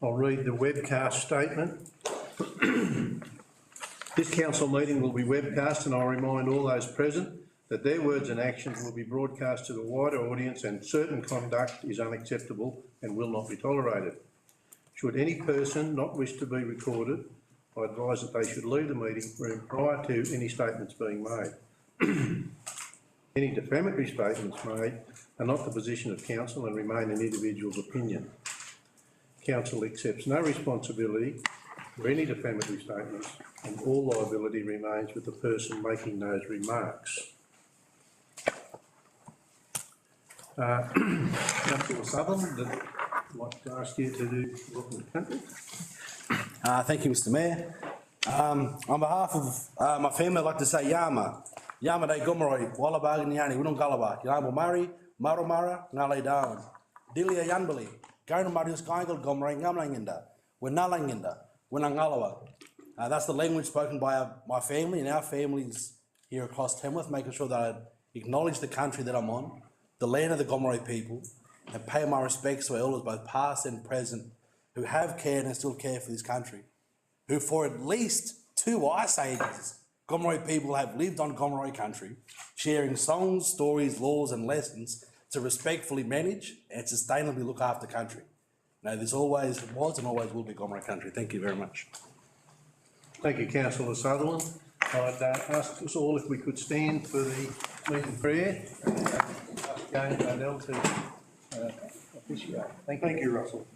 I'll read the webcast statement. This council meeting will be webcast, and I'll remind all those present that their words and actions will be broadcast to the wider audience, and certain conduct is unacceptable and will not be tolerated. Should any person not wish to be recorded, I advise that they should leave the meeting room prior to any statements being made. Any defamatory statements made are not the position of council and remain an individual's opinion. Council accepts no responsibility for any defamatory statements, and all liability remains with the person making those remarks. Councillor Sutherland, I'd like to ask you to do welcome to country. Thank you, Mr. Mayor. On behalf of my family, I'd like to say Yama. Yama de Gomeroi, Wallabarg and Yani, Wunum Galaba, Yambo Mari, Marumara, Nale Down. Dilia Yanbali, Garden Marius Gangel, Gomeroi, Namlanginda, Wenalanginda, Wenangalawa. That's the language spoken by my family and our families here across Tamworth, making sure that I acknowledge the country that I'm on, the land of the Gomeroi people, and pay my respects to elders, both past and present, who have cared and still care for this country, who for at least 2 ice ages, Gomeroi people have lived on Gomeroi country, sharing songs, stories, laws and lessons to respectfully manage and sustainably look after country. Now, this always was and always will be Gomeroi country. Thank you very much. Thank you, Councillor Sutherland. I'd ask us all if we could stand for the meeting prayer and ask Jane Odell to officiate. Thank you, Russell.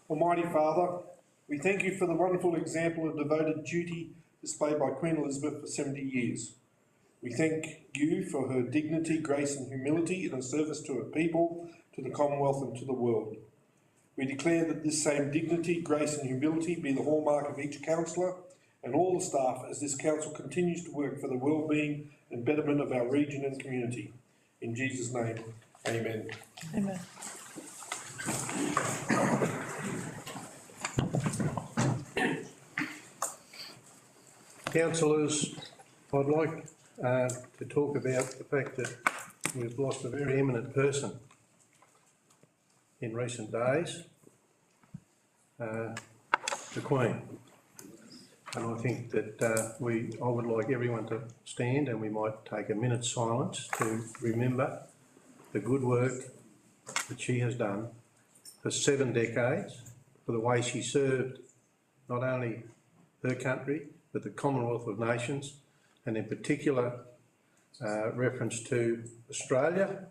Almighty Father, we thank you for the wonderful example of devoted duty displayed by Queen Elizabeth for 70 years. We thank you for her dignity, grace and humility in her service to her people, to the Commonwealth and to the world. We declare that this same dignity, grace and humility be the hallmark of each councillor and all the staff as this council continues to work for the well-being and betterment of our region and community. In Jesus' name, amen. Amen. Councillors, I'd like to talk about the fact that we've lost a very eminent person in recent days, the Queen. And I think that I would like everyone to stand, and we might take a minute's silence to remember the good work that she has done for 7 decades, for the way she served not only her country, but the Commonwealth of Nations, and in particular reference to Australia.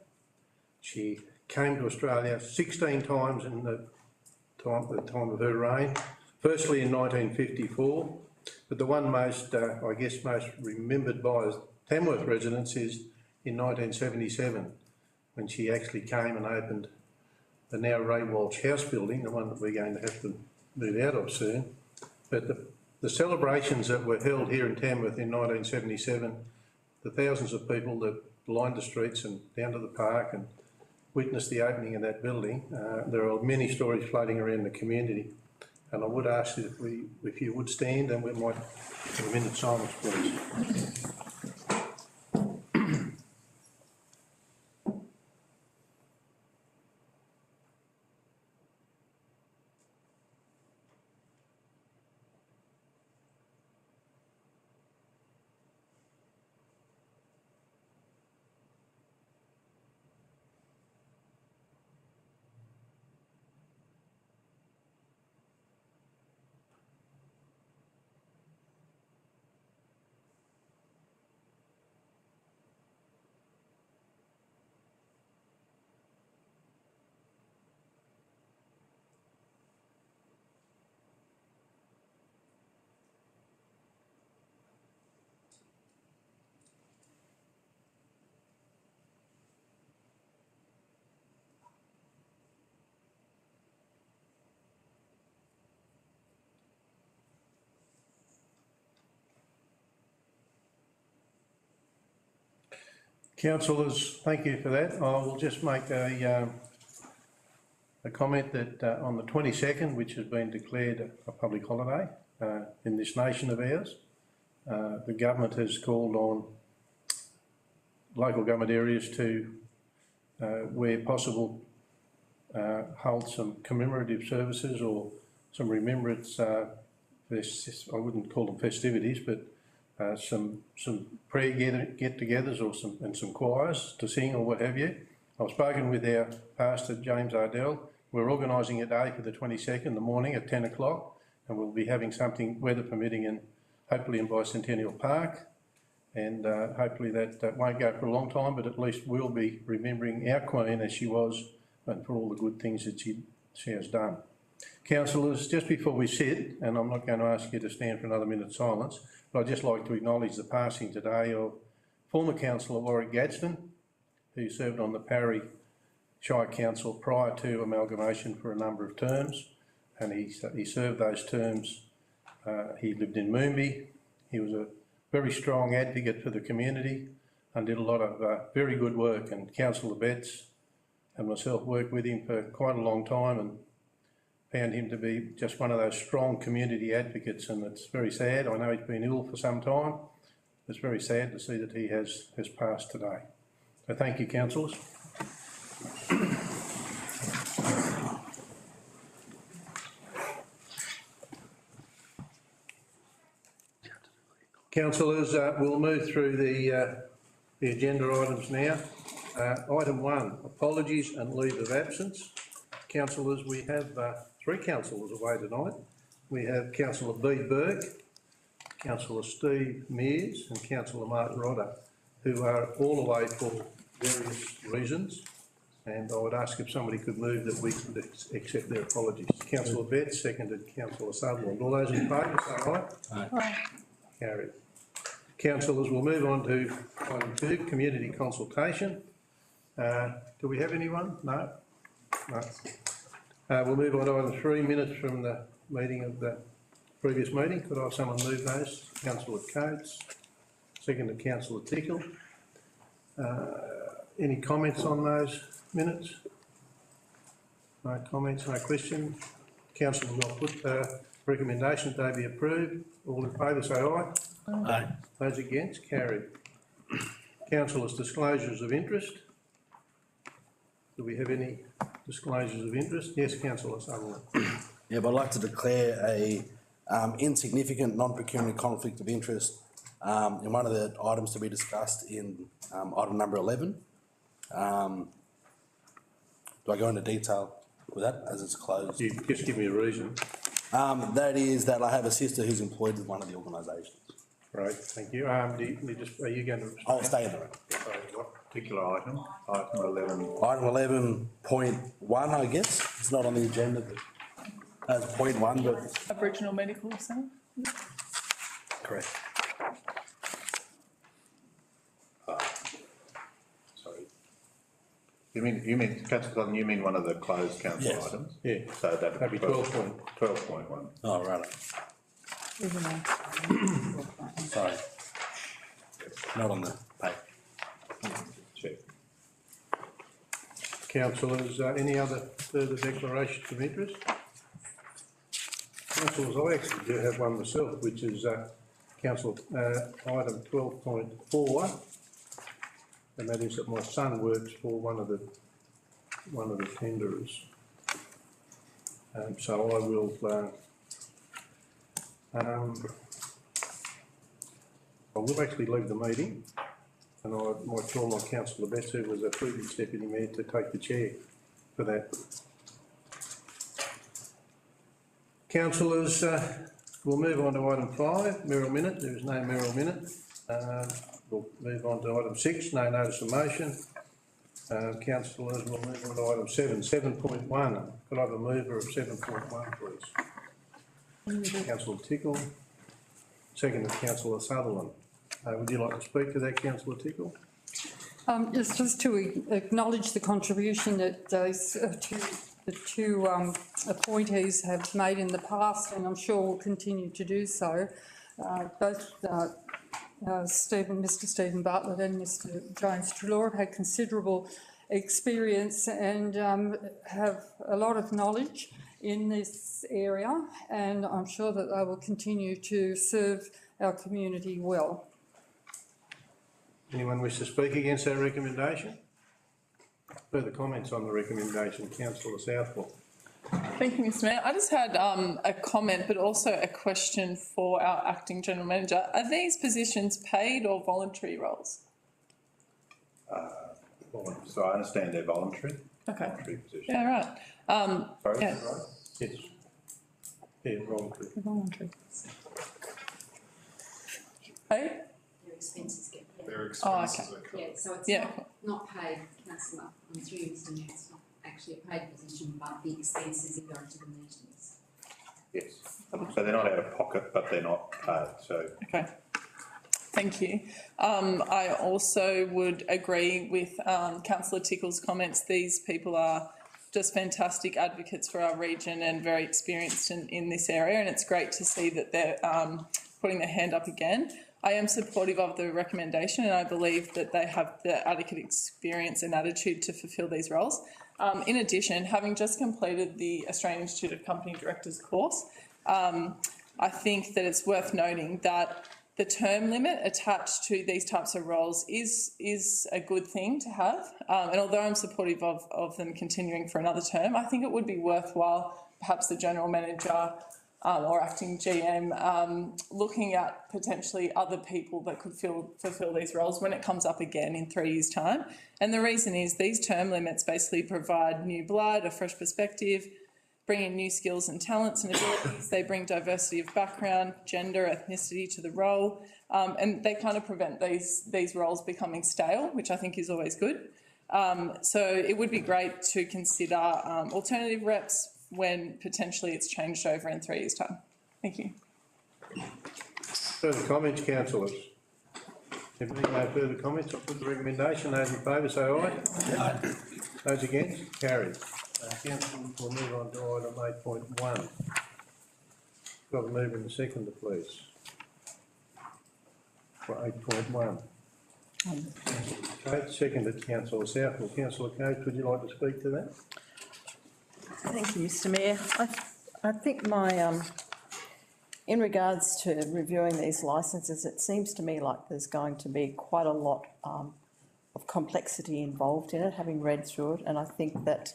She came to Australia 16 times in the time of her reign, firstly in 1954, but the one most, I guess, most remembered by Tamworth residents is in 1977, when she actually came and opened the now Ray Walsh House building, the one that we're going to have to move out of soon. But the celebrations that were held here in Tamworth in 1977, the thousands of people that lined the streets and down to the park and witnessed the opening of that building, there are many stories floating around the community. And I would ask if you would stand, and we might have a minute's silence, please. Councillors, thank you for that. I will just make a comment that on the 22nd, which has been declared a public holiday in this nation of ours, the government has called on local government areas to, where possible, hold some commemorative services or some remembrance, I wouldn't call them festivities, but some prayer get-togethers or some choirs to sing or what have you. I've spoken with our pastor, James Ardell. We're organising a day for the 22nd, the morning at 10 o'clock, and we'll be having something, weather permitting, hopefully in Bicentennial Park. And hopefully that won't go for a long time, but at least we'll be remembering our Queen as she was and for all the good things that she has done. Councillors, just before we sit, and I'm not going to ask you to stand for another minute's silence, but I'd just like to acknowledge the passing today of former Councillor Warwick Gadsden, who served on the Parry Shire Council prior to amalgamation for a number of terms, and he served those terms. He lived in Moombi. He was a very strong advocate for the community and did a lot of very good work, and Councillor Betts and myself worked with him for quite a long time and found him to be just one of those strong community advocates, and it's very sad. I know he's been ill for some time. It's very sad to see that he has passed today. So thank you, councillors. Councillors, we'll move through the agenda items now. Item 1, apologies and leave of absence. Councillors, we have 3 councillors away tonight. We have Councillor B. Burke, Councillor Steve Mears and Councillor Martin Rodder, who are all away for various reasons, and I would ask if somebody could move that we could accept their apologies. Councillor Betts, seconded Councillor Sutherland. All those in favour, say aye. Aye. Carried. Councillors, we'll move on to item 2, community consultation. Do we have anyone? No? No. We'll move on to item 3, minutes from the meeting of the previous meeting. Could I have someone move those? Councillor Coates, seconded Councillor Tickle. Any comments on those minutes? No comments, no questions. Councillor will not put recommendation they be approved. All in favour say aye. Aye. Those against, carried. Councillors, disclosures of interest. Do we have any disclosures of interest? Yes, Councillor Sutherland. Yeah, but I'd like to declare a insignificant non-procurement conflict of interest in one of the items to be discussed in item number 11. Do I go into detail with that as it's closed? You just give me a reason. That is that I have a sister who's employed with one of the organisations. Right, thank you. Are you going to? I'll stay in the room. Sorry, what particular item? Item 11. Item 11.1, I guess. It's not on the agenda, but as 0.1, but. Aboriginal Medical Centre? Correct. Sorry. You mean, Councillor Sutherland, you mean one of the closed council Yes. items? Yeah. So that'd be 12.1. Oh, right. Sorry. Not on the paper. Check. Councillors, any other further declarations of interest? Councillors, I actually do have one myself, which is council item 12.4, and that is that my son works for one of the tenderers. So I will. I will actually leave the meeting, and I might call on Councillor Betts, who was a previous deputy mayor, to take the chair for that. Councillors, we'll move on to item 5, Merrill Minute. There is no Merrill Minute. We'll move on to item 6, no notice of motion. Councillors, we'll move on to item 7, 7.1. Could I have a mover of 7.1, please? Councillor Tickle, seconded Councillor Sutherland. Would you like to speak to that, Councillor Tickle? Yes, just to acknowledge the contribution that those the two appointees have made in the past, and I'm sure will continue to do so. Both Mr. Stephen Bartlett and Mr. James Treloar have had considerable experience and have a lot of knowledge in this area, and I'm sure that they will continue to serve our community well. Anyone wish to speak against that recommendation? Further comments on the recommendation, Councillor Southwell. Thank you, Mr Mayor. I just had a comment, but also a question for our acting general manager. Are these positions paid or voluntary roles? So I understand they're voluntary. Okay. Voluntary position. Yeah, right. Sorry? Yeah. Yes. Yeah, voluntary. Voluntary. Paid? Their expenses get paid. Their Oh, expenses okay. are covered. Yeah, so it's Yeah. not paid, councillor, I'm through you, Mr Mayor, it's not actually a paid position, but the expenses are going to the meetings. Yes. So they're not out of pocket, but they're not paid, so. Okay. Thank you. I also would agree with Councillor Tickle's comments. These people are just fantastic advocates for our region and very experienced in this area, and it's great to see that they're putting their hand up again. I am supportive of the recommendation, and I believe that they have the adequate experience and attitude to fulfil these roles. In addition, having just completed the Australian Institute of Company Directors course, I think that it's worth noting that the term limit attached to these types of roles is a good thing to have. And although I'm supportive of them continuing for another term, I think it would be worthwhile, perhaps the General Manager or Acting GM, looking at potentially other people that could fulfil these roles when it comes up again in 3 years' time. And the reason is these term limits basically provide new blood, a fresh perspective, bring in new skills and talents and abilities. They bring diversity of background, gender, ethnicity to the role, and they kind of prevent these roles becoming stale, which I think is always good. So it would be great to consider alternative reps when potentially it's changed over in 3 years' time. Thank you. Further comments, councillors? If there are no further comments, I'll put the recommendation. Those in favour say aye. Aye. Those against? Carried. Council, we'll move on to item 8.1. Got a mover and a seconder, please. For 8.1. Coates, seconded Councillor Southwell. Councillor Coates, would you like to speak to that? Thank you, Mr Mayor. I think my, in regards to reviewing these licences, it seems to me like there's going to be quite a lot of complexity involved in it, having read through it, and I think that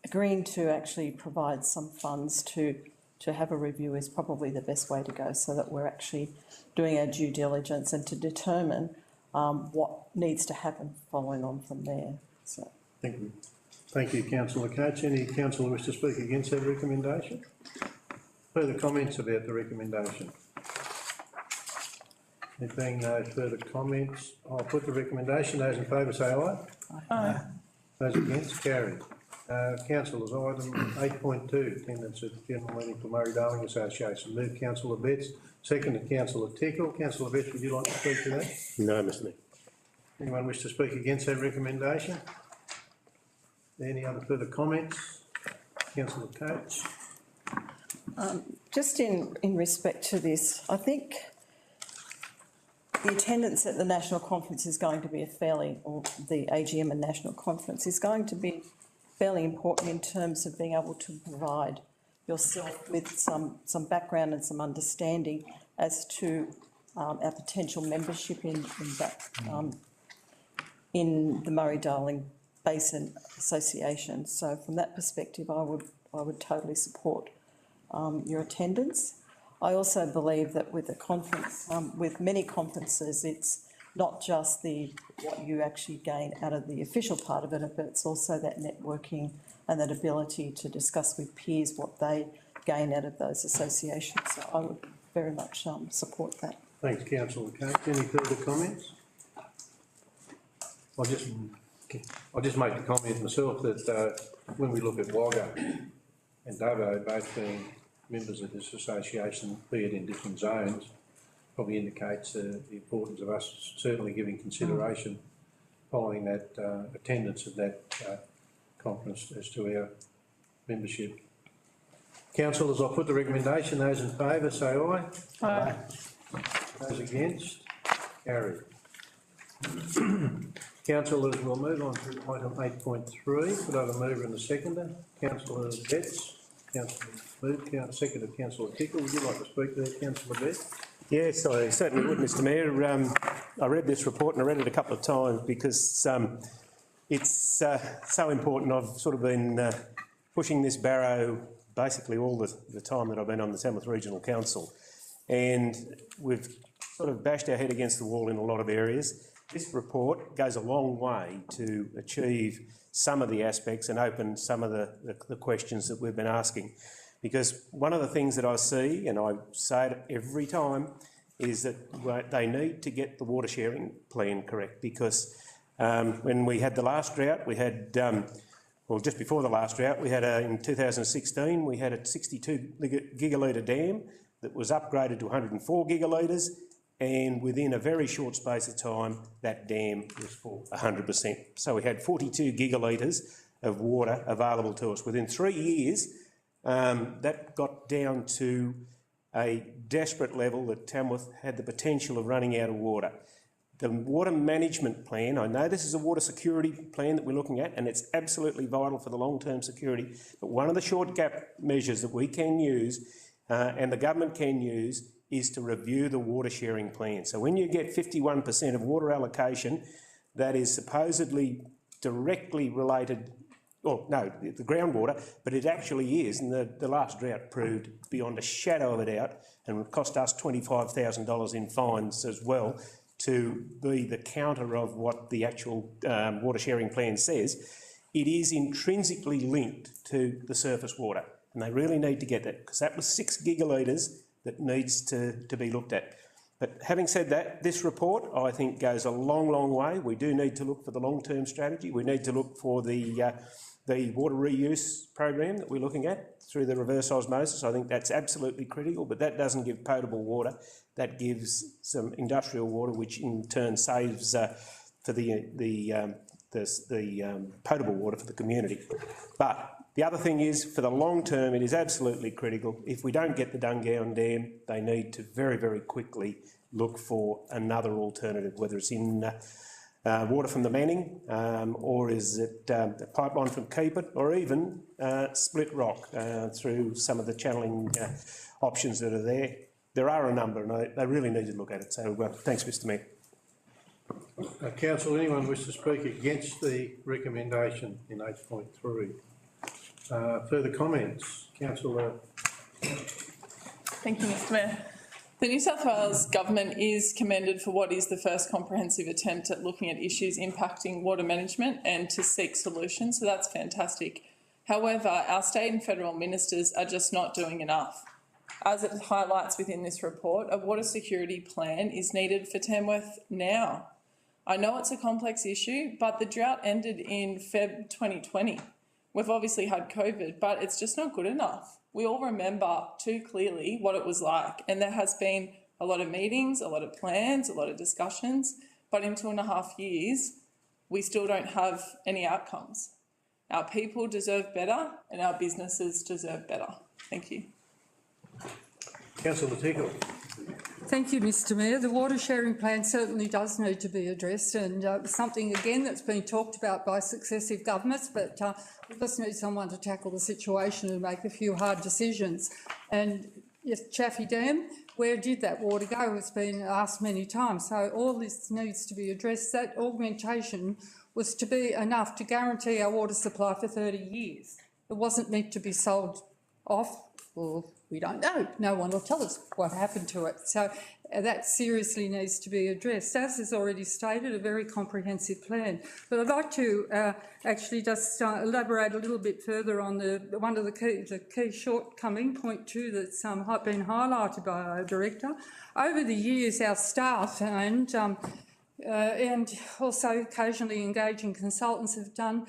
agreeing to actually provide some funds to have a review is probably the best way to go, so that we're actually doing our due diligence and to determine what needs to happen following on from there. So. Thank you. Thank you, Councillor Coates. Any councillor wish to speak against that recommendation? Further comments about the recommendation? There being no further comments, I'll put the recommendation. Those in favour say aye. Aye. Those against? Carried. Councillors, item 8.2, attendance at the general meeting for Murray-Darling Association. Move Councillor Betts, seconded Councillor Tickle. Councillor Betts, would you like to speak to that? No, Mr Mayor. Anyone wish to speak against that recommendation? Any other further comments? Councillor Coates. Just in respect to this, I think the attendance at the National Conference is going to be or the AGM and National Conference is going to be fairly important in terms of being able to provide yourself with some background and some understanding as to our potential membership in the Murray-Darling Basin Association. So from that perspective, I would totally support your attendance. I also believe that with the conference, with many conferences, it's not just what you actually gain out of the official part of it, but it's also that networking and that ability to discuss with peers what they gain out of those associations. So I would very much support that. Thanks, Councillor Coates. Any further comments? I'll just make the comment myself that when we look at Wagga and Dubbo both being members of this association, be it in different zones, probably indicates the importance of us certainly giving consideration following that attendance of that conference as to our membership. Councillors, I'll put the recommendation. Those in favour say aye. Aye. Those against? Carried. Councillors, we'll move on to item 8.3. Could I have a mover and a seconder? Councillor Betts. Councillor Move. Seconder, Councillor Tickle. Would you like to speak to that, Councillor Betts? Yes, I certainly would, Mr Mayor. I read this report and I read it a couple of times because it's so important. I've sort of been pushing this barrow basically all the time that I've been on the Tamworth Regional Council, and we've sort of bashed our head against the wall in a lot of areas. This report goes a long way to achieve some of the aspects and open some of the questions that we've been asking. Because one of the things that I see, and I say it every time, is that they need to get the water sharing plan correct. Because when we had the last drought, we had, well, just before the last drought, we had in 2016, we had a 62 gigalitre dam that was upgraded to 104 gigalitres, and within a very short space of time, that dam was full 100%. So we had 42 gigalitres of water available to us. Within 3 years, that got down to a desperate level that Tamworth had the potential of running out of water. The water management plan, I know this is a water security plan that we're looking at, and it's absolutely vital for the long-term security, but one of the short gap measures that we can use and the government can use is to review the water sharing plan. So when you get 51% of water allocation, that is supposedly directly related, well, no, the groundwater, but it actually is, and the last drought proved beyond a shadow of a doubt, and it cost us $25,000 in fines as well, to be the counter of what the actual water sharing plan says. It is intrinsically linked to the surface water, and they really need to get that, because that was 6 gigalitres that needs to be looked at. But having said that, this report, I think, goes a long, long way. We do need to look for the long-term strategy. We need to look for the water reuse program that we're looking at through the reverse osmosis. I think that's absolutely critical, but that doesn't give potable water. That gives some industrial water, which in turn saves for the potable water for the community. But the other thing is, for the long term, it is absolutely critical. If we don't get the Dungowan Dam, they need to very, very quickly look for another alternative, whether it's in water from the Manning, or is it the pipeline from Keepit, or even split rock through some of the channelling options that are there. There are a number, and they really need to look at it. So thanks, Mr Mayor. Council, anyone wish to speak against the recommendation in 8.3? Further comments? Councillor. Thank you, Mr Mayor. The New South Wales Government is commended for what is the first comprehensive attempt at looking at issues impacting water management and to seek solutions, so that's fantastic. However, our state and federal ministers are just not doing enough. As it highlights within this report, a water security plan is needed for Tamworth now. I know it's a complex issue, but the drought ended in Feb 2020. We've obviously had COVID, but it's just not good enough. We all remember too clearly what it was like, and there has been a lot of meetings, a lot of plans, a lot of discussions, but in 2.5 years, we still don't have any outcomes. Our people deserve better and our businesses deserve better. Thank you. Councillor Tickle. Thank you, Mr Mayor. The water sharing plan certainly does need to be addressed, and something again that's been talked about by successive governments, but we just need someone to tackle the situation and make a few hard decisions. And yes, Chaffey Dam, where did that water go? It's been asked many times. So all this needs to be addressed. That augmentation was to be enough to guarantee our water supply for 30 years. It wasn't meant to be sold off. Well, we don't know. No one will tell us what happened to it. So that seriously needs to be addressed. As is already stated, a very comprehensive plan. But I'd like to actually just elaborate a little bit further on one of the key shortcoming, point 2, that's been highlighted by our director. Over the years, our staff and also occasionally engaging consultants have done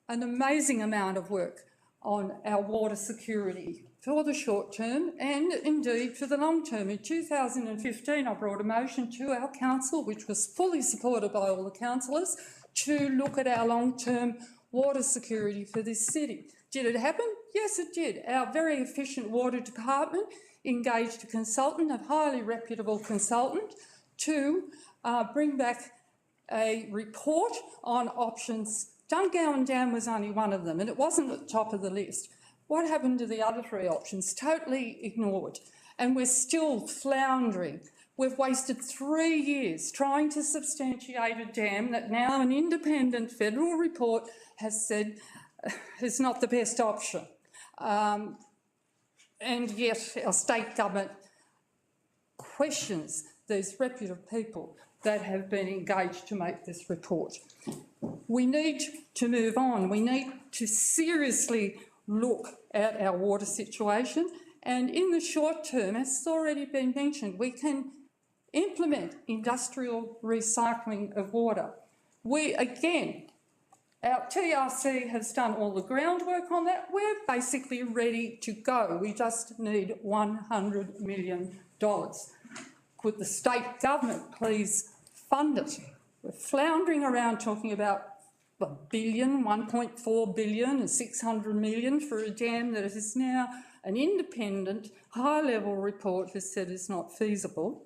an amazing amount of work on our water security for the short term and indeed for the long term. In 2015, I brought a motion to our council, which was fully supported by all the councillors, to look at our long-term water security for this city. Did it happen? Yes, it did. Our very efficient water department engaged a consultant, a highly reputable consultant, to bring back a report on options. Dungowan Dam was only one of them, and it wasn't at the top of the list. What happened to the other 3 options? Totally ignored. And we're still floundering We've wasted 3 years trying to substantiate a dam that now an independent federal report has said is not the best option. And yet our state government questions these reputable people that have been engaged to make this report. We need to move on. We need to seriously look at our water situation, and in the short term, as has already been mentioned, we can implement industrial recycling of water. Our TRC has done all the groundwork on that. We're basically ready to go. We just need $100 million. Could the state government please fund it? We're floundering around talking about $1 billion, $1.4 billion and $600 million for a dam that is now an independent, high-level report has said is not feasible.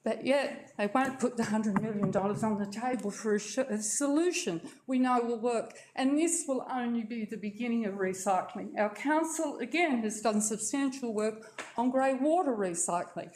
But yet they won't put the $100 million on the table for a solution we know will work. And this will only be the beginning of recycling. Our council, again, has done substantial work on grey water recycling.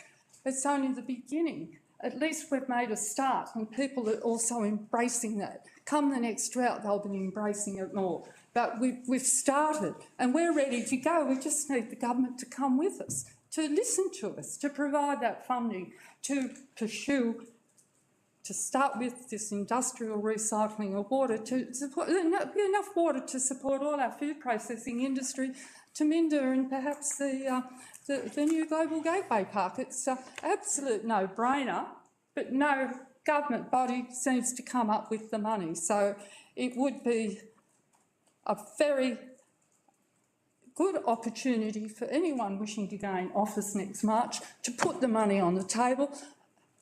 It's only the beginning. At least we've made a start, and people are also embracing that. Come the next drought, they'll be embracing it more. But we've started, and we're ready to go. We just need the government to come with us, to listen to us, to provide that funding, to pursue, to start with this industrial recycling of water, to support enough water to support all our food processing industry, to Minda and perhaps the new Global Gateway Park. It's an absolute no-brainer, but no government body seems to come up with the money. So it would be a very good opportunity for anyone wishing to gain office next March to put the money on the table,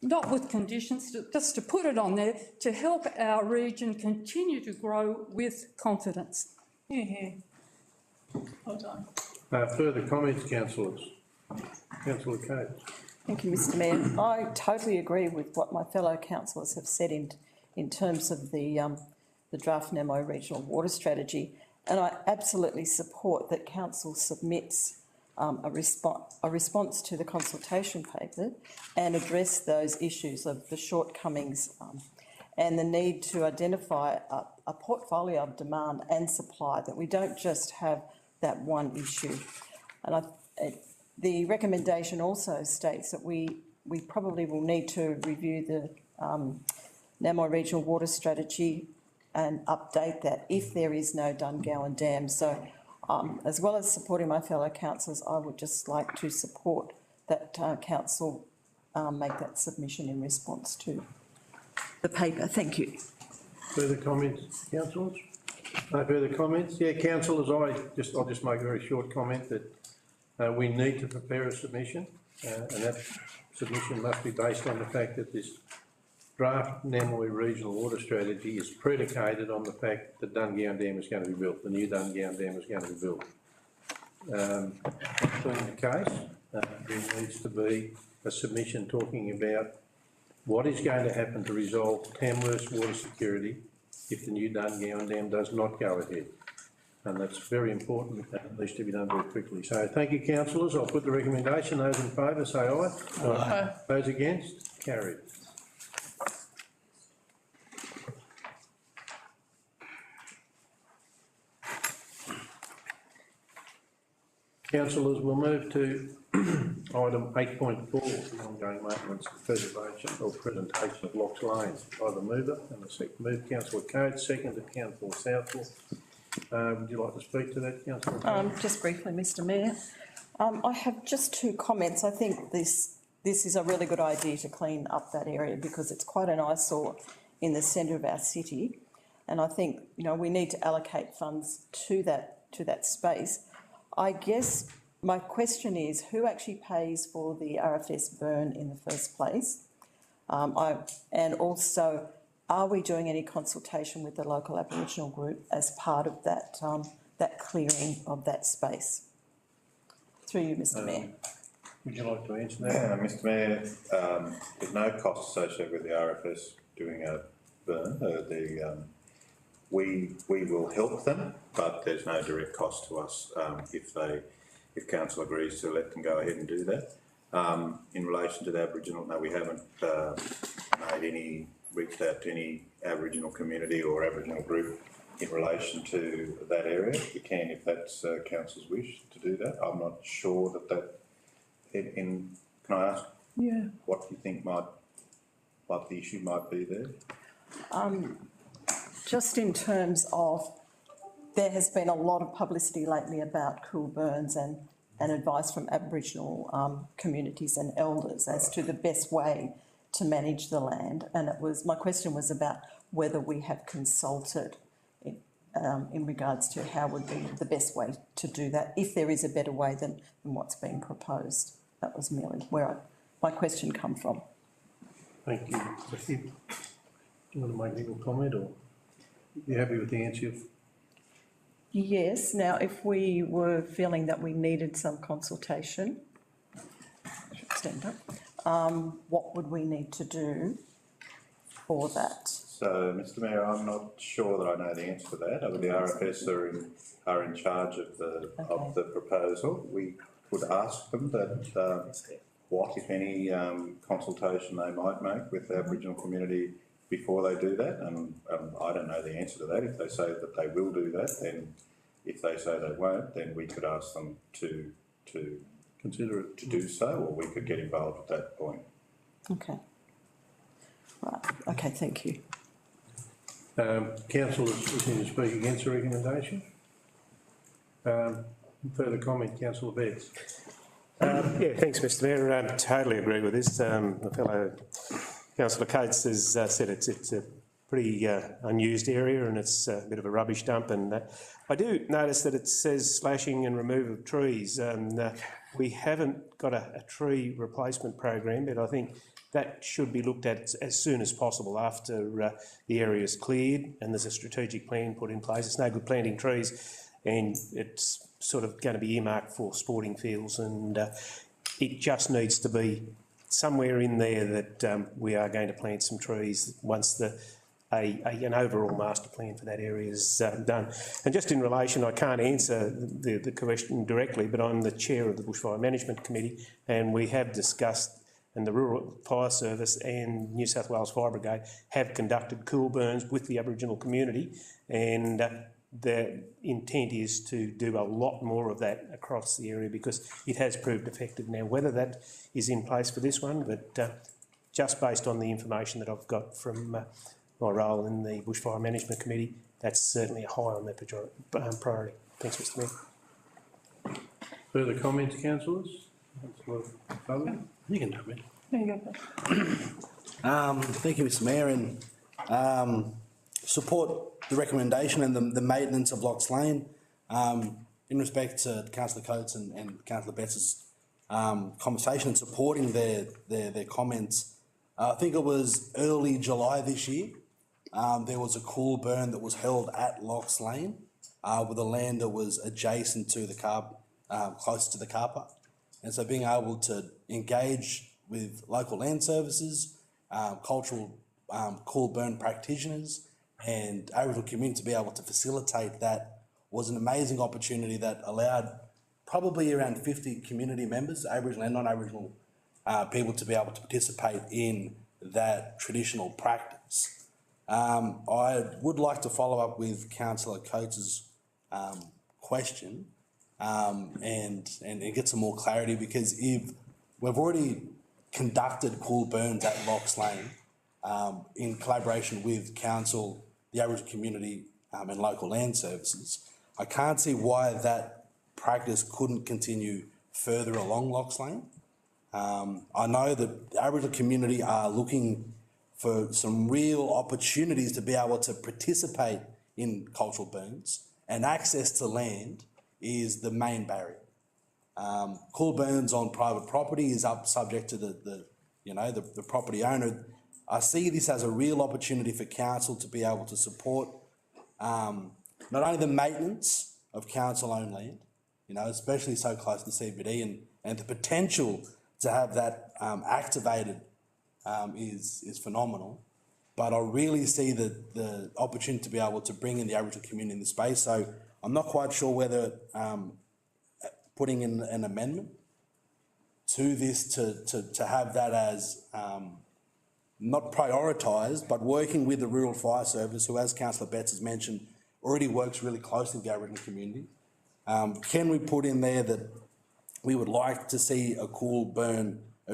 not with conditions, just to put it on there to help our region continue to grow with confidence. Yeah. Well done. Further comments, councillors? Councillor Coates. Thank you, Mr Mayor. I totally agree with what my fellow councillors have said in terms of the draft Nemo Regional Water Strategy, and I absolutely support that council submits a response to the consultation paper and address those issues of the shortcomings and the need to identify a portfolio of demand and supply, that we don't just have that one issue. And the recommendation also states that we probably will need to review the Nemo Regional Water Strategy and update that if there is no Dungowan Dam. So as well as supporting my fellow councillors, I would just like to support that council make that submission in response to the paper. Thank you. Further comments, councillors? No further comments? Yeah, councillors, I'll just make a very short comment that we need to prepare a submission, and that submission must be based on the fact that this draft Namoi Regional Water Strategy is predicated on the fact that Dungowan Dam is going to be built, the new Dungowan Dam is going to be built. That being the case, there needs to be a submission talking about what is going to happen to resolve Tamworth's water security if the new Dungowan Dam does not go ahead. And that's very important, and it needs to be done very quickly. So thank you, councillors. I'll put the recommendation. Those in favour say aye. Aye. Those against? Carried. Councillors, we'll move to item 8.4, the ongoing maintenance and preservation or presentation of Locks Lane by the mover, and the second move, Councillor Coates, seconded Councillor Southwell. Would you like to speak to that, Councillor Coates? Just briefly, Mr Mayor. I have just two comments. I think this is a really good idea to clean up that area because it's quite an eyesore in the centre of our city, and I think we need to allocate funds to that space. I guess my question is, who actually pays for the RFS burn in the first place? And also, are we doing any consultation with the local Aboriginal group as part of that that clearing of that space? Through you, Mr Mayor. Would you like to answer that? Mr Mayor, there's no cost associated with the RFS doing a burn. We will help them, but there's no direct cost to us if council agrees to let them go ahead and do that. In relation to the Aboriginal, no, we haven't reached out to any Aboriginal community or Aboriginal group in relation to that area. We can, if that's council's wish to do that. I'm not sure that can I ask? Yeah. What you think what the issue might be there? Just in terms of, there has been a lot of publicity lately about cool burns and advice from Aboriginal communities and elders as to the best way to manage the land. And my question was about whether we have consulted in regards to how would be the best way to do that, if there is a better way than what's being proposed. That was merely where my question come from. Thank you. Do you want to make a little comment, or you happy with the answer? Yes, now if we were feeling that we needed some consultation, stand up, what would we need to do for that? So, Mr Mayor, I'm not sure that I know the answer to that. I mean, the RFS are in charge of the proposal. We could ask them that what, if any, consultation they might make with the Aboriginal community before they do that, and I don't know the answer to that. If they say that they will do that, then if they say they won't, then we could ask them to consider it to do so, or we could get involved at that point. Okay. Right, okay, thank you. Councillors wishing to speak against the recommendation? Further comment, Councillor Betts. Yeah, thanks, Mr Mayor. Totally agree with this. The fellow Councillor Coates has said it's a pretty unused area and it's a bit of a rubbish dump. And I do notice that it says slashing and remove of trees. We haven't got a tree replacement program, but I think that should be looked at as soon as possible after the area is cleared and there's a strategic plan put in place. It's no good planting trees and it's sort of going to be earmarked for sporting fields, and it just needs to be somewhere in there that we are going to plant some trees once an overall master plan for that area is done. And just in relation, I can't answer the question directly, but I'm the chair of the Bushfire Management Committee, and we have discussed, and the Rural Fire Service and New South Wales Fire Brigade have conducted cool burns with the Aboriginal community, and the intent is to do a lot more of that across the area because it has proved effective. Now, whether that is in place for this one, but just based on the information that I've got from my role in the Bushfire Management Committee, that's certainly high on their priority. Thanks, Mr Mayor. Further comments, councillors? You can do it. There you go. Thank you, Mr Mayor, and support the recommendation and the maintenance of Locks Lane. In respect to Councillor Coates and Councillor Betts' conversation and supporting their comments, I think it was early July this year, there was a cool burn that was held at Locks Lane, where the land that was adjacent to the car, close to the car park. And so being able to engage with local land services, cultural cool burn practitioners and Aboriginal community to be able to facilitate that was an amazing opportunity that allowed probably around 50 community members, Aboriginal and non-Aboriginal people, to be able to participate in that traditional practice. I would like to follow up with Councillor Coates' question and get some more clarity, because if we've already conducted cool burns at Locks Lane in collaboration with council, the Aboriginal community and local land services, I can't see why that practice couldn't continue further along Locks Lane. I know that the Aboriginal community are looking for some real opportunities to be able to participate in cultural burns, and access to land is the main barrier. Cool burns on private property is subject to the property owner. I see this as a real opportunity for council to be able to support not only the maintenance of council-owned land, especially so close to the CBD, and the potential to have that activated is phenomenal. But I really see the opportunity to be able to bring in the Aboriginal community in the space. So I'm not quite sure whether putting in an amendment to this to have that as not prioritised, but working with the Rural Fire Service, who, as Councillor Betts has mentioned, already works really closely with the Aboriginal community. Can we put in there that we would like to see a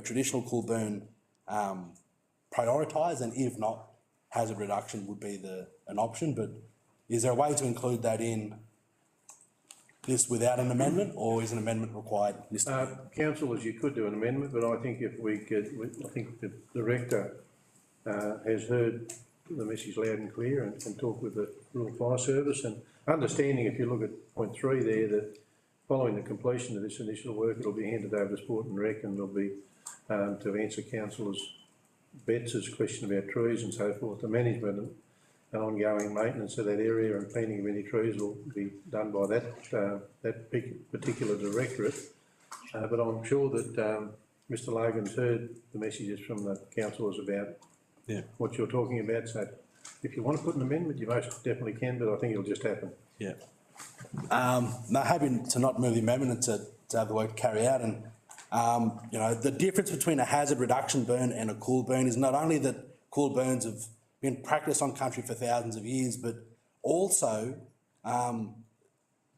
traditional cool burn prioritised, and if not, hazard reduction would be an option? But is there a way to include that in this without an amendment, or is an amendment required? Councillors, you could do an amendment, but I think if we could, I think the director has heard the message loud and clear and can talk with the Rural Fire Service, and understanding, if you look at point 3 there, that following the completion of this initial work, it'll be handed over to Sport and Rec, and there'll be to answer Councillors Betts' question about trees and so forth. The management and ongoing maintenance of that area and planting of any trees will be done by that particular directorate. But I'm sure that Mr. Logan's heard the messages from the councillors about what you're talking about. So if you want to put an amendment, you most definitely can, but I think it'll just happen. Yeah. No, happy to not move the amendment and to have the work carry out. And, you know, the difference between a hazard reduction burn and a cool burn is not only that cool burns have been practiced on country for thousands of years, but also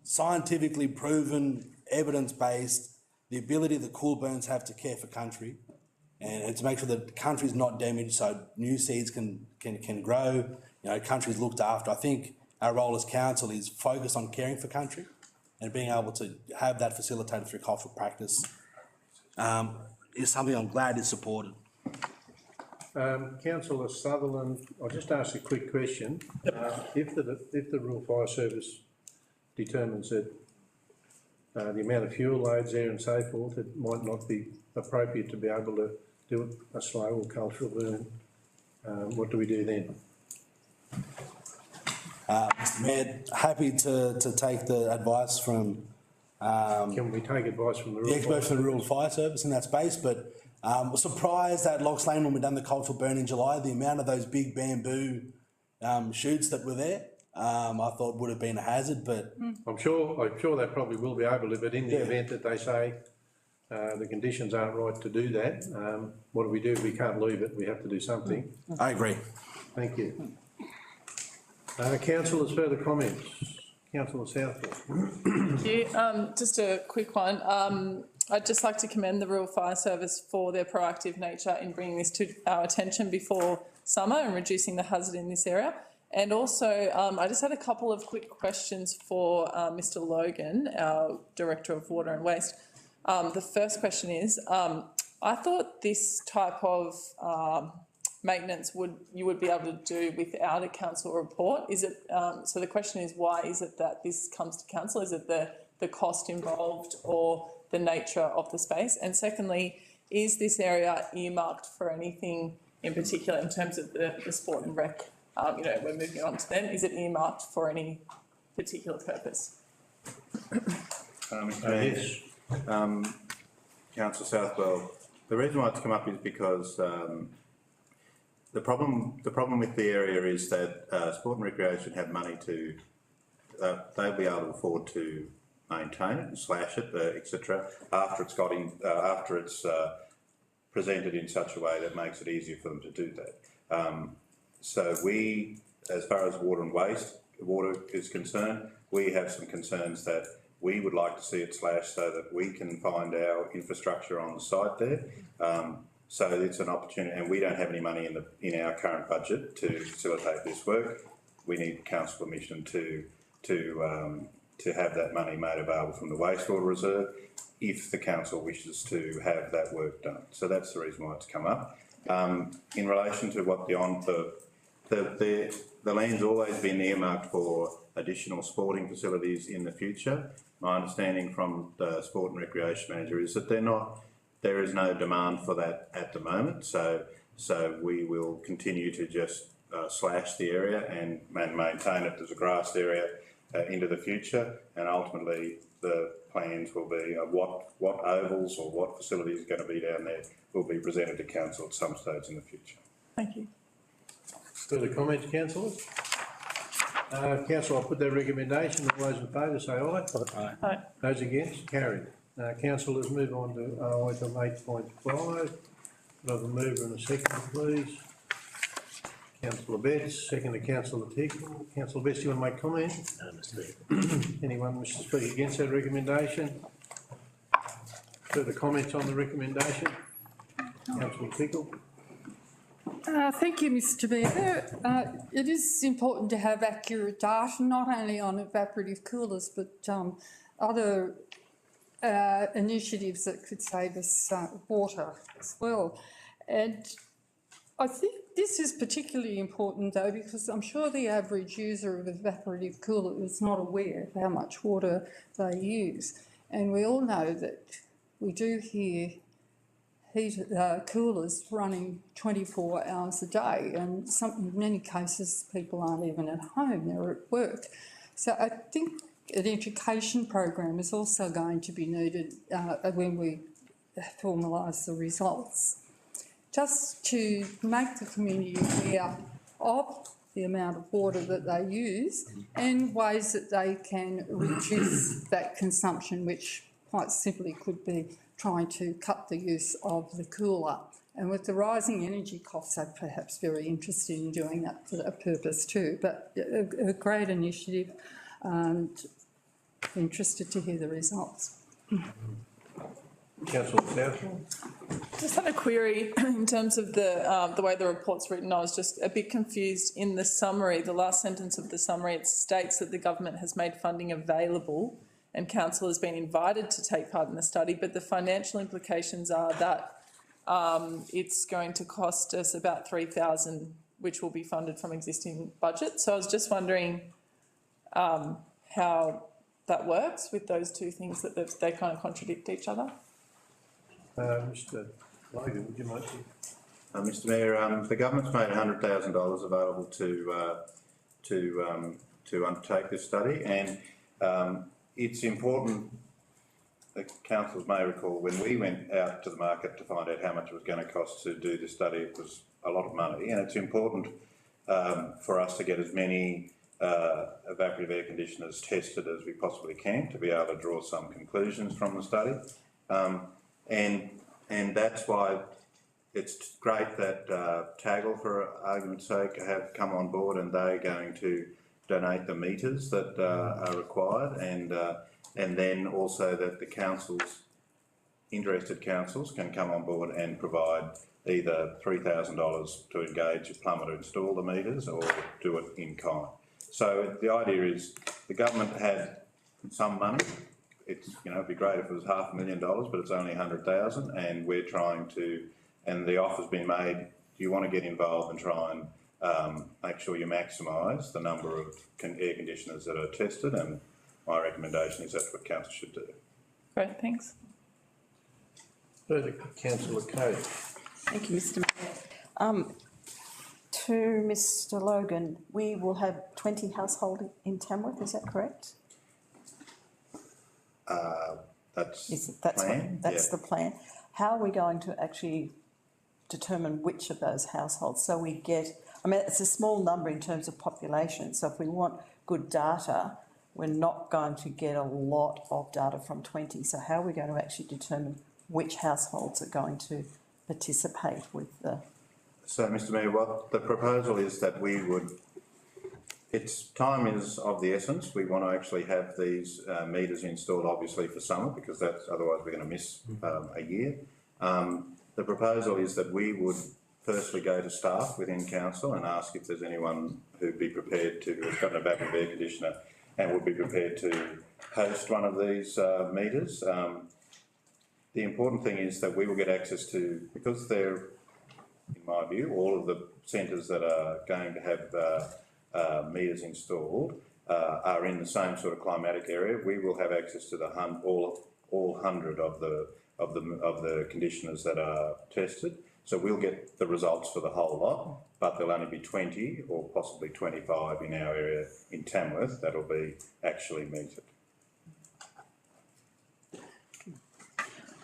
scientifically proven, evidence-based, the ability that cool burns have to care for country and to make sure that the country's not damaged so new seeds can grow, you know, country's looked after. I think our role as council is focused on caring for country and being able to have that facilitated through cultural practice is something I'm glad is supported. Councillor Sutherland, I'll just ask a quick question. If the Rural Fire Service determines that the amount of fuel loads there and so forth, it might not be appropriate to be able to do a slow or cultural burn, what do we do then? Mr. Mayor, happy to take the advice from can we take advice from the experts from the Rural Fire Service in that space, but was surprised at Lox Lane when we done the cultural burn in July, the amount of those big bamboo shoots that were there, I thought would have been a hazard, but... I'm sure they probably will be able to, but in the event that they say the conditions aren't right to do that, what do we do? We can't leave it, we have to do something. I agree. Thank you. Councillors, further comments? Councillor Southwell. Thank you. Just a quick one. I'd just like to commend the Rural Fire Service for their proactive nature in bringing this to our attention before summer and reducing the hazard in this area. And also, I just had a couple of quick questions for Mr. Logan, our Director of Water and Waste. The first question is, I thought this type of maintenance you would be able to do without a council report. Is it so the question is, why is it that this comes to council? Is it the cost involved or the nature of the space? And secondly, is this area earmarked for anything in particular in terms of the sport and rec? You know, we're moving on to them. Is it earmarked for any particular purpose? Yes. Councillor Southwell, the reason why it's come up is because the problem with the area is that Sport and Recreation have money to, they'll be able to afford to maintain it and slash it, etc. After it's got in, after it's presented in such a way that makes it easier for them to do that. So we, as far as water is concerned, we have some concerns that we would like to see it slashed so that we can find our infrastructure on the site there. So it's an opportunity, and we don't have any money in our current budget to facilitate this work. We need council permission to have that money made available from the wastewater reserve if the council wishes to have that work done. So that's the reason why it's come up. In relation to what the land's always been earmarked for additional sporting facilities in the future. My understanding from the Sport and Recreation Manager is that there is no demand for that at the moment. So we will continue to just slash the area and maintain it as a grassed area into the future. And ultimately, the plans will be what ovals or what facilities are going to be down there will be presented to council at some stage in the future. Thank you. Further comments, councillors? Council, I'll put that recommendation. All those in favour say aye. Aye. Those against, carried. Councillors, move on to item 8.5. Could I have a mover and a second, please? Councillor Betts, second to Councillor Tickle. Councillor Betts, do you want to make comment? No, Mr Mayor. Anyone wish to speak against that recommendation? Further comments on the recommendation? Councillor Tickle. Thank you, Mr Mayor. It is important to have accurate data, not only on evaporative coolers, but other initiatives that could save us water as well. And I think this is particularly important though, because I'm sure the average user of evaporative cooler is not aware of how much water they use. And we all know that we do hear coolers running 24 hours a day, and in many cases people aren't even at home, they're at work. So I think an education program is also going to be needed when we formalise the results, just to make the community aware of the amount of water that they use and ways that they can reduce that consumption, which quite simply could be trying to cut the use of the cooler. And with the rising energy costs, they're perhaps very interested in doing that for that purpose too. But a great initiative, and interested to hear the results. Councillor Southwell. Just had a query in terms of the way the report's written. I was just a bit confused in the summary, the last sentence of the summary. It states that the government has made funding available and council has been invited to take part in the study, but the financial implications are that it's going to cost us about $3,000, which will be funded from existing budget. So I was just wondering how that works with those two things, that they kind of contradict each other. Mr Logan, would you like to? Mr Mayor, the government's made $100,000 available to undertake this study, and it's important. The councillors may recall when we went out to the market to find out how much it was going to cost to do this study, it was a lot of money, and it's important for us to get as many evaporative air conditioners tested as we possibly can to be able to draw some conclusions from the study. And that's why it's great that Taggle, for argument's sake, have come on board, and they're going to donate the meters that are required, and then also that the councils, interested councils, can come on board and provide either $3,000 to engage a plumber to install the meters or do it in kind. So the idea is the government had some money. It's, it'd be great if it was $500,000, but it's only $100,000, and we're trying to, and the offer's been made, do you want to get involved and try and make sure you maximise the number of air conditioners that are tested? And my recommendation is that's what council should do. Great, thanks. Further, Councillor Code. Thank you, Mr Mayor. To Mr Logan, we will have 20 households in Tamworth, is that correct? That's the plan. How are we going to actually determine which of those households? So we get, I mean, it's a small number in terms of population, so if we want good data, we're not going to get a lot of data from 20. So how are we going to actually determine which households are going to participate with the... So, Mr Mayor, what the proposal is that we would, time is of the essence. We want to actually have these meters installed, obviously, for summer, because that's otherwise we're going to miss a year. The proposal is that we would firstly go to staff within council and ask if there's anyone who'd be prepared to, who's got an evaporative air conditioner and would be prepared to host one of these meters. The important thing is that we will get access to, because they're, in my view, all of the centres that are going to have meters installed are in the same sort of climatic area. We will have access to the all 100 of the conditioners that are tested. So we'll get the results for the whole lot, but there'll only be 20 or possibly 25 in our area in Tamworth that'll be actually metered.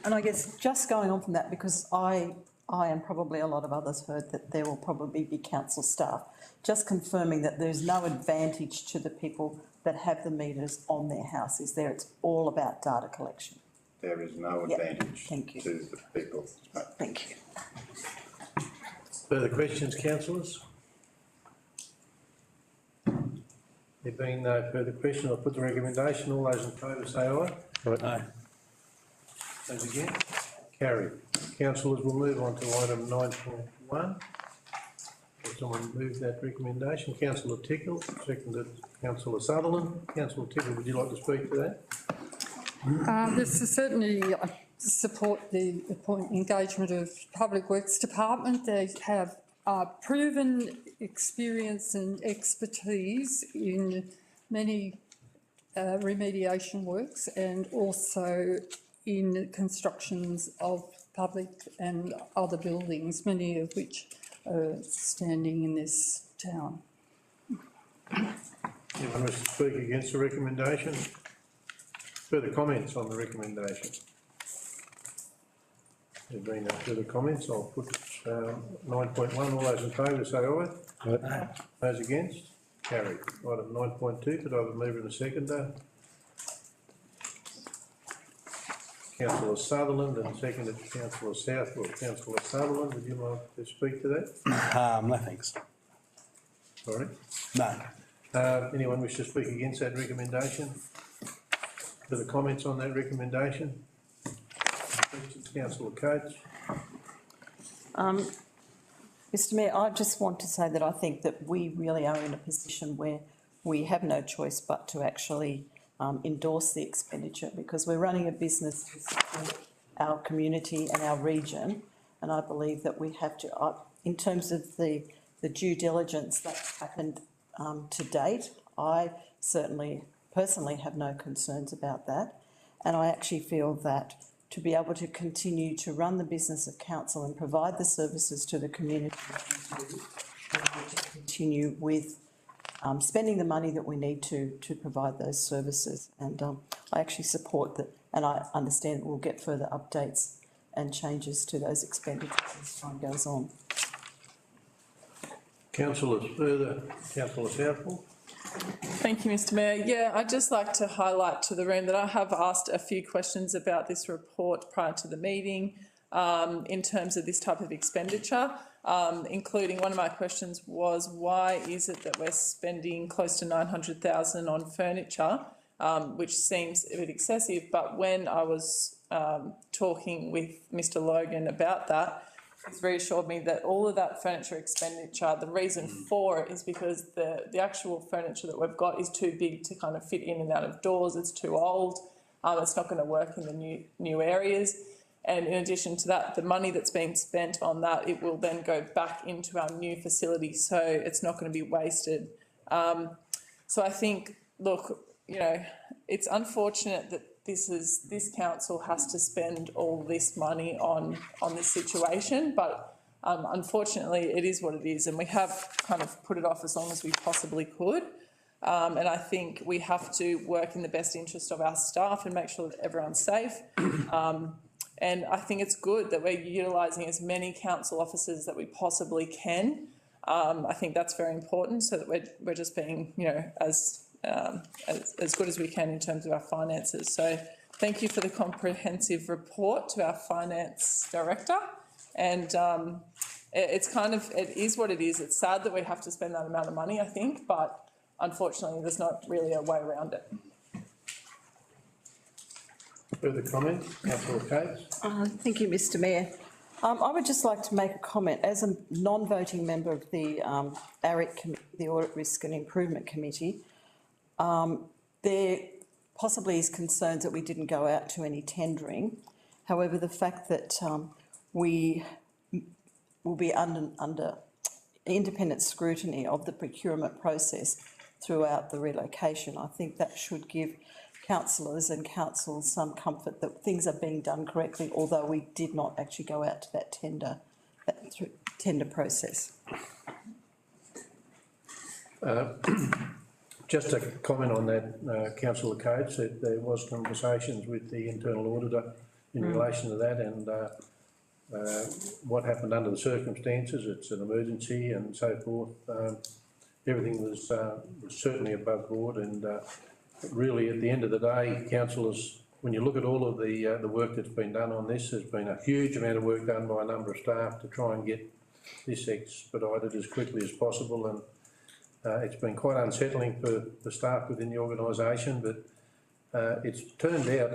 And I guess just going on from that, because I and probably a lot of others heard that there will probably be council staff, just confirming that there's no advantage to the people that have the meters on their houses there. It's all about data collection. there is no Yeah, advantage thank you. to the people. Thank you. Further questions, councillors? There being no further questions, I'll put the recommendation. All those in favour say aye. Aye. Those against? Carried. Councillors, we'll move on to item 9.1. Will someone move that recommendation? Councillor Tickle, seconded Councillor Sutherland. Councillor Tickle, would you like to speak to that? This is certainly support the engagement of Public Works Department. They have proven experience and expertise in many remediation works and also in constructions of public and other buildings, many of which are standing in this town. Anyone wish to speak against the recommendation? Further comments on the recommendation? There being no further comments, I'll put 9.1. All those in favour say aye. Aye. Those against? Carried. Item 9.2, could I have a mover and a seconder? Councillor Sutherland and seconded Councillor Southwell. Councillor Sutherland, would you like to speak to that? No thanks. Sorry. No. Anyone wish to speak against that recommendation? Further comments on that recommendation? Councillor Coates. Mr Mayor, I just want to say that I think that we really are in a position where we have no choice but to actually endorse the expenditure, because we're running a business to support our community and our region, and I believe that we have to, in terms of the due diligence that's happened to date, I certainly personally have no concerns about that, and I actually feel that to be able to continue to run the business of council and provide the services to the community, we need to continue with spending the money that we need to provide those services. And I actually support that, and I understand that we'll get further updates and changes to those expenditures as time goes on. Councillors, further. Councillor Southwell. Thank you, Mr Mayor. Yeah, I'd just like to highlight to the room that I have asked a few questions about this report prior to the meeting in terms of this type of expenditure, including one of my questions was, why is it that we're spending close to $900,000 on furniture, which seems a bit excessive, but when I was talking with Mr Logan about that, he's reassured me that all of that furniture expenditure, the reason for it is because the actual furniture that we've got is too big to kind of fit in and out of doors. It's too old. It's not going to work in the new areas. And in addition to that, the money that's being spent on that, it will then go back into our new facility. So it's not going to be wasted. So I think, look, you know, it's unfortunate that this council has to spend all this money on this situation, but unfortunately it is what it is, and we have kind of put it off as long as we possibly could. And I think we have to work in the best interest of our staff and make sure that everyone's safe. And I think it's good that we're utilising as many council officers that we possibly can. I think that's very important, so that we're just being, you know, as good as we can in terms of our finances. So thank you for the comprehensive report to our finance director. And it is what it is. It's sad that we have to spend that amount of money, I think, but unfortunately there's not really a way around it. Further comments? Councillor Coates. Thank you, Mr Mayor. I would just like to make a comment. As a non-voting member of the ARIC Committee, the Audit Risk and Improvement Committee, there possibly is concerns that we didn't go out to any tendering. However, the fact that we will be under independent scrutiny of the procurement process throughout the relocation, I think that should give councillors and councils some comfort that things are being done correctly, although we did not actually go out to that tender process. Just a comment on that, Councillor Coates, that there was conversations with the internal auditor in relation to that, and what happened under the circumstances. It's an emergency and so forth. Everything was certainly above board, and really at the end of the day, councillors when you look at all of the work that's been done on this, there's been a huge amount of work done by a number of staff to try and get this expedited as quickly as possible, and it's been quite unsettling for the staff within the organisation, but it's turned out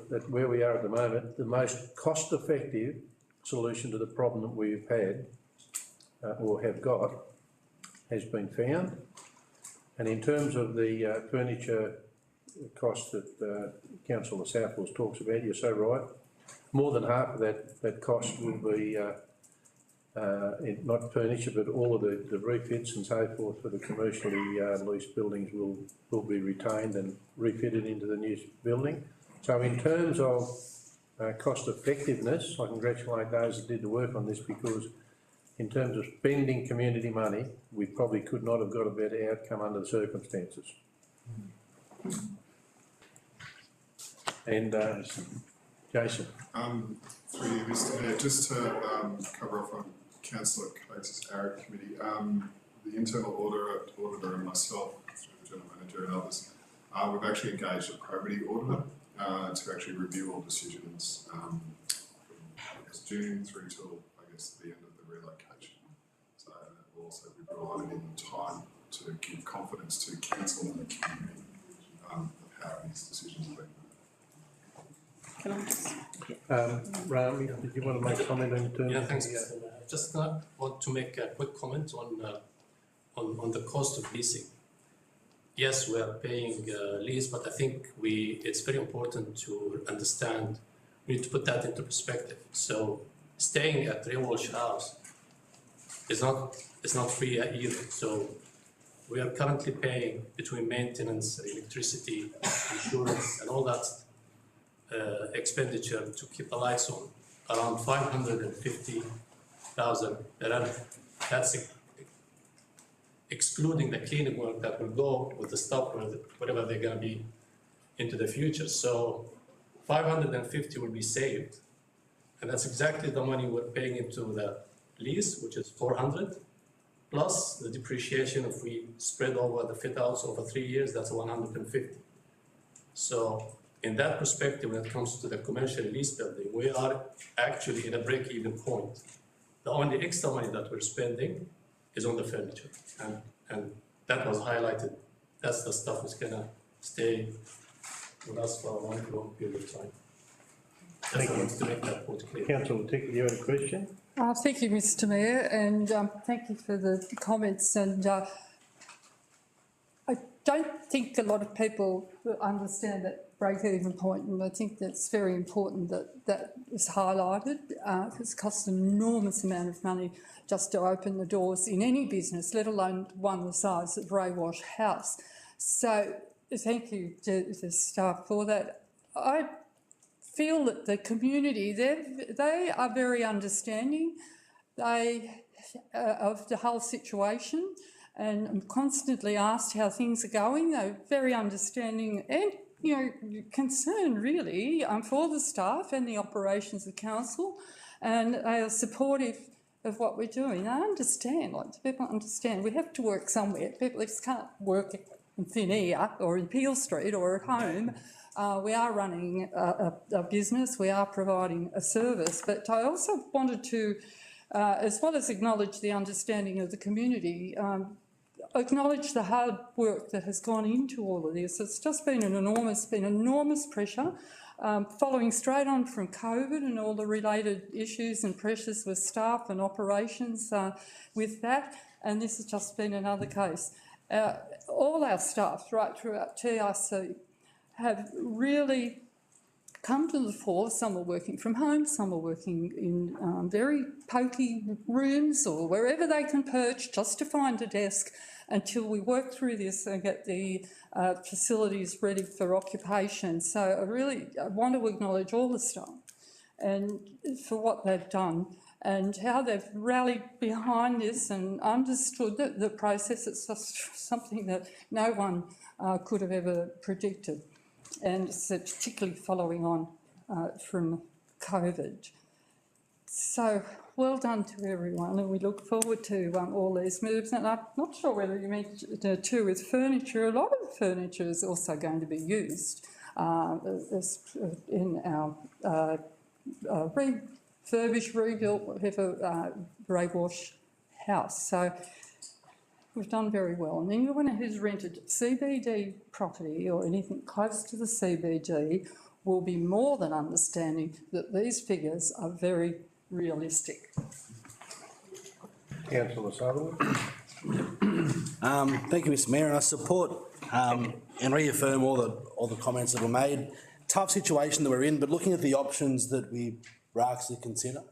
that where we are at the moment, the most cost-effective solution to the problem that we've had or have got has been found. And in terms of the furniture cost that Councillor Southwells talks about, you're so right. More than half of that cost will be not furniture, but all of the refits and so forth for the commercially leased buildings will be retained and refitted into the new building. So in terms of cost effectiveness, I congratulate those that did the work on this, because in terms of spending community money, we probably could not have got a better outcome under the circumstances. And Jason. Through you, Mr. Mayor, just to cover off on Councillor Coates' ARIC committee, the internal auditor and myself, through the general manager and others, we've actually engaged a probity auditor to actually review all decisions from June through till the end of the relocation. So that will also be provided in time to give confidence to council and the community of how these decisions have been made. Can I just? Rami, did you want to make a comment in terms? Yeah, thanks, Mr. Mayor. Just want to make a quick comment on the cost of leasing. Yes, we are paying lease, but I think it's very important to understand. We need to put that into perspective. So staying at Ray Walsh House is not free either. So we are currently paying between maintenance, electricity, insurance, and all that expenditure to keep the lights on around 550,000 per annum. That's excluding the cleaning work that will go with the stuff, whatever they're going to be into the future. So 550 will be saved, and that's exactly the money we're paying into the lease, which is 400, plus the depreciation. If we spread over the fit outs over 3 years, that's 150. So in that perspective, when it comes to the commercial lease building, we are actually in a break-even point. The only extra money that we're spending is on the furniture, and that was highlighted. That's the stuff that's gonna stay with us for a long period of time. Thank you. To make that point clear. Councillor Tickle, you had a question? Thank you, Mr Mayor, and thank you for the comments. And I don't think a lot of people understand that break-even point, and I think that's very important that that is highlighted. It's cost an enormous amount of money just to open the doors in any business, let alone one the size of Ray Walsh House. So thank you to the staff for that. I feel that the community, they are very understanding of the whole situation, and I'm constantly asked how things are going. They're very understanding and, you know, concerned really for the staff and the operations of council, and they are supportive of what we're doing. I understand, like people understand, we have to work somewhere. People just can't work in thin air or in Peel Street or at home. We are running a business, we are providing a service, but I also wanted to, as well as acknowledge the understanding of the community, acknowledge the hard work that has gone into all of this. It's just been enormous pressure, following straight on from COVID and all the related issues and pressures with staff and operations with that, and this has just been another case. All our staff right throughout TRC have really come to the fore. Some are working from home, some are working in very pokey rooms or wherever they can perch just to find a desk until we work through this and get the facilities ready for occupation. So I want to acknowledge all the staff and for what they've done and how they've rallied behind this and understood the process. It's just something that no one could have ever predicted, and it's particularly following on from COVID. So well done to everyone, and we look forward to all these moves. And I'm not sure whether you mentioned too with furniture. A lot of the furniture is also going to be used. in our refurbished, rebuilt, whatever, grey wash house. So we've done very well. And anyone who's rented CBD property or anything close to the CBD will be more than understanding that these figures are very realistic. Councillor Sutherland. Thank you, Mr Mayor, and I support and reaffirm all the comments that were made. Tough situation that we're in, but looking at the options that we were asked to consider,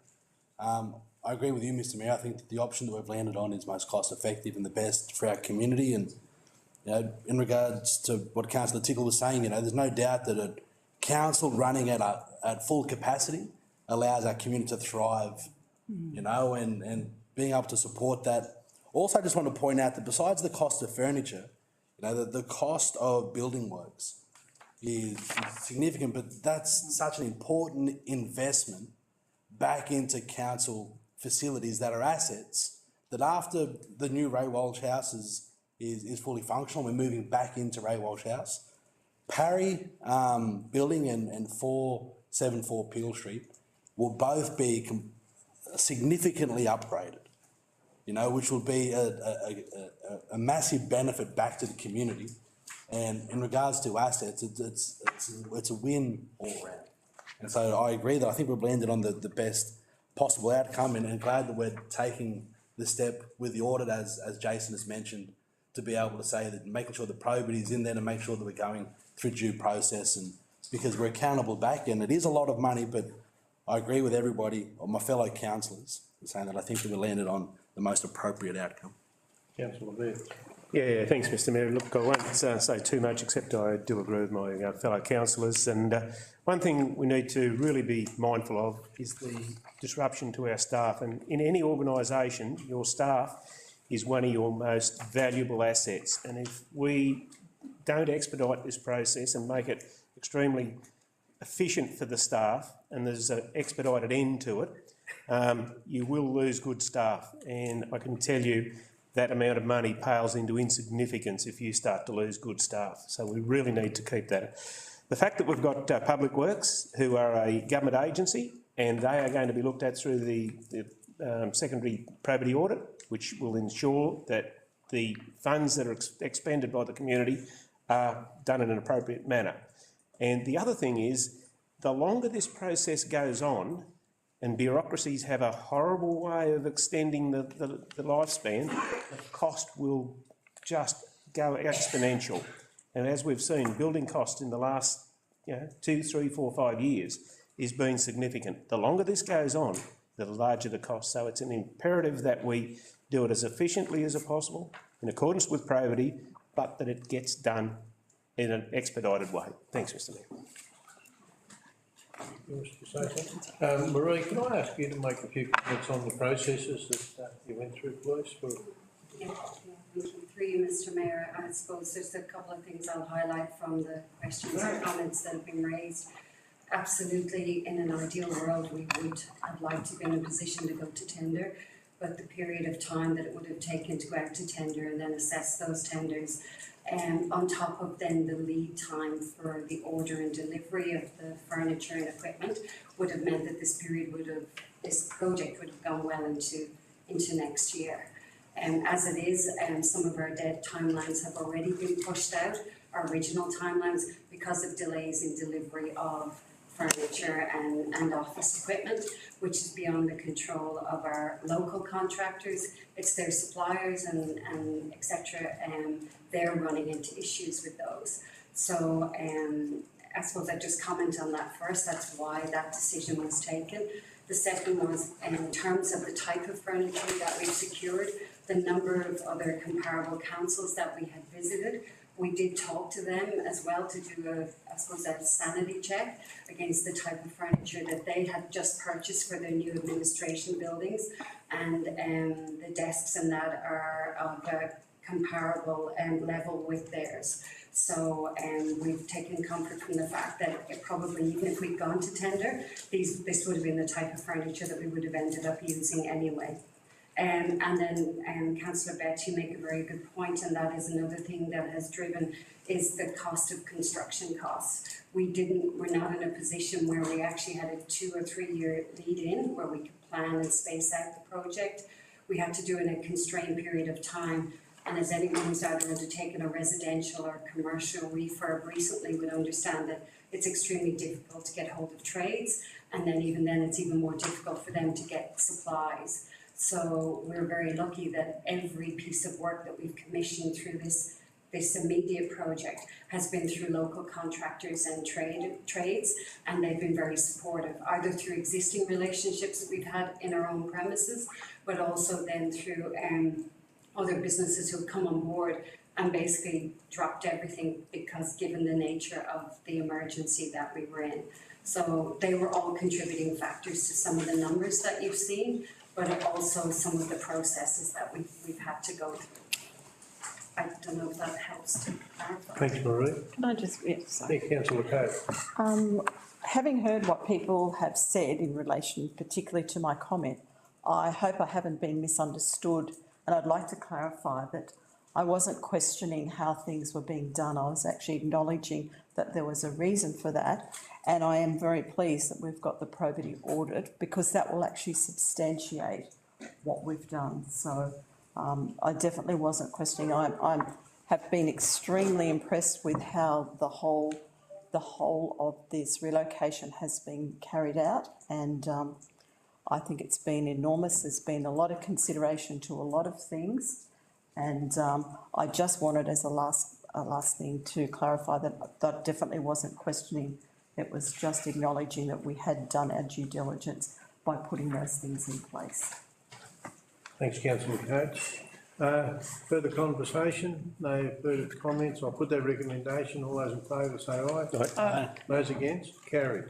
I agree with you, Mr Mayor. I think that the option that we've landed on is most cost effective and the best for our community. And in regards to what Councillor Tickle was saying, there's no doubt that a council running at full capacity allows our community to thrive, and being able to support that. Also, I just want to point out that besides the cost of furniture, the cost of building works is significant, but that's such an important investment back into council facilities that are assets that after the new Ray Walsh House is fully functional, we're moving back into Ray Walsh House. Parry Building and 474 Peel Street will both be significantly upgraded, which will be a massive benefit back to the community. And in regards to assets, it's a win all round. And so I agree that I think we've landed on the best possible outcome, and glad that we're taking the step with the audit, as Jason has mentioned, to be able to say that, making sure the probity is in there, to make sure that we're going through due process, and because we're accountable back, and it is a lot of money, but I agree with everybody, or my fellow councillors, saying that I think that we landed on the most appropriate outcome. Councillor Beard. Yeah, thanks, Mr Mayor. Look, I won't say too much, except I do agree with my fellow councillors. And one thing we need to really be mindful of is the disruption to our staff. And in any organisation, your staff is one of your most valuable assets. And if we don't expedite this process and make it extremely efficient for the staff, and there's an expedited end to it, you will lose good staff. And I can tell you, that amount of money pales into insignificance if you start to lose good staff. So we really need to keep that. The fact that we've got Public Works, who are a government agency, and they are going to be looked at through the secondary probity audit, which will ensure that the funds that are expended by the community are done in an appropriate manner. And the other thing is, the longer this process goes on, and bureaucracies have a horrible way of extending the lifespan, the cost will just go exponential. And as we've seen, building costs in the last 2, 3, 4, 5 years is being significant. The longer this goes on, the larger the cost. So it's an imperative that we do it as efficiently as possible, in accordance with probity, but that it gets done in an expedited way. Thanks, Mr Mayor. You wish to say something? Marie, can I ask you to make a few comments on the processes that you went through, please? Through you, Mr Mayor, I suppose there's a couple of things I'll highlight from the questions and comments that have been raised. Absolutely, in an ideal world, I'd like to be in a position to go to tender, but the period of time that it would have taken to go out to tender and then assess those tenders, on top of then the lead time for the order and delivery of the furniture and equipment, would have meant that this project would have gone well into next year. As it is, some of our dead timelines have already been pushed out, our original timelines, because of delays in delivery of furniture and office equipment, which is beyond the control of our local contractors. It's their suppliers and etc. They're running into issues with those. So I suppose I'd just comment on that first. That's why that decision was taken. The second was, in terms of the type of furniture that we've secured, the number of other comparable councils that we had visited, we did talk to them as well to do a sanity check against the type of furniture that they had just purchased for their new administration buildings, and the desks and that are of a comparable level with theirs. So we've taken comfort from the fact that it probably, even if we'd gone to tender, this would have been the type of furniture that we would have ended up using anyway. And then, Councillor Betts, you make a very good point, and that is another thing that has driven is the cost of construction costs. We're not in a position where we actually had a 2 or 3 year lead in where we could plan and space out the project. We had to do it in a constrained period of time. And as anyone who's either undertaken a residential or commercial refurb recently would understand that it's extremely difficult to get hold of trades. And then even then, it's even more difficult for them to get supplies. So we're very lucky that every piece of work that we've commissioned through this immediate project has been through local contractors and trades, and they've been very supportive, either through existing relationships that we've had in our own premises, but also then through other businesses who've come on board and basically dropped everything because given the nature of the emergency that we were in. So they were all contributing factors to some of the numbers that you've seen, but also some of the processes that we've had to go through. I don't know if that helps to clarify. Thanks, Marie. Can I just, yeah, sorry. Yeah, Councillor Coates. Having heard what people have said in relation particularly to my comment, I hope I haven't been misunderstood, and I'd like to clarify that I wasn't questioning how things were being done. I was actually acknowledging that there was a reason for that, and I am very pleased that we've got the probity audit because that will actually substantiate what we've done. So I definitely wasn't questioning. I have been extremely impressed with how the whole of this relocation has been carried out, and I think it's been enormous. There's been a lot of consideration to a lot of things, and I just wanted as a last thing to clarify that that definitely wasn't questioning. It was just acknowledging that we had done our due diligence by putting those things in place. Thanks, Councillor Coates. Further conversation? No further comments? I'll put that recommendation. All those in favour say aye. Aye. Those against? Carried.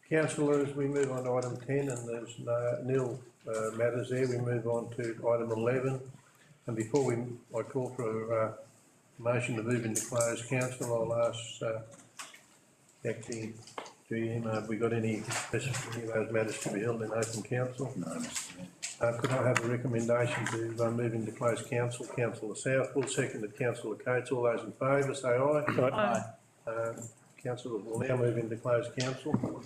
Councillors, we move on to item 10 and there's nil matters there. We move on to item 11. And before I call for a motion to move into closed council, I'll ask acting GM, have we got any of those matters to be held in open council? No, Mr. Mayor. Could I have a recommendation to move into closed council? Councillor Southwell, seconded Councillor Coates. All those in favour say aye. Aye. Councillors will now move into closed council.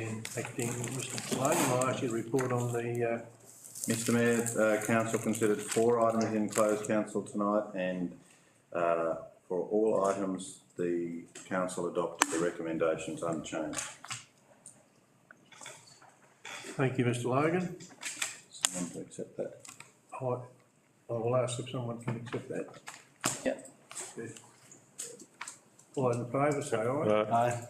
and Acting Mr. Logan, I'll ask you to report on the, Mr Mayor, council considered 4 items in closed council tonight, and for all items, the council adopted the recommendations unchanged. thank you, Mr. Logan. Someone to accept that? I will ask if someone can accept that. Yep. All those in favour, say aye. Aye.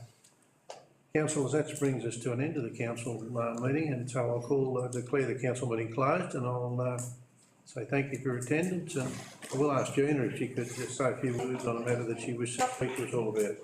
Councillors, that brings us to an end of the council meeting, and so I'll declare the council meeting closed, and I'll say thank you for your attendance, and I will ask Gina if she could just say a few words on a matter that she wishes to speak to us all about.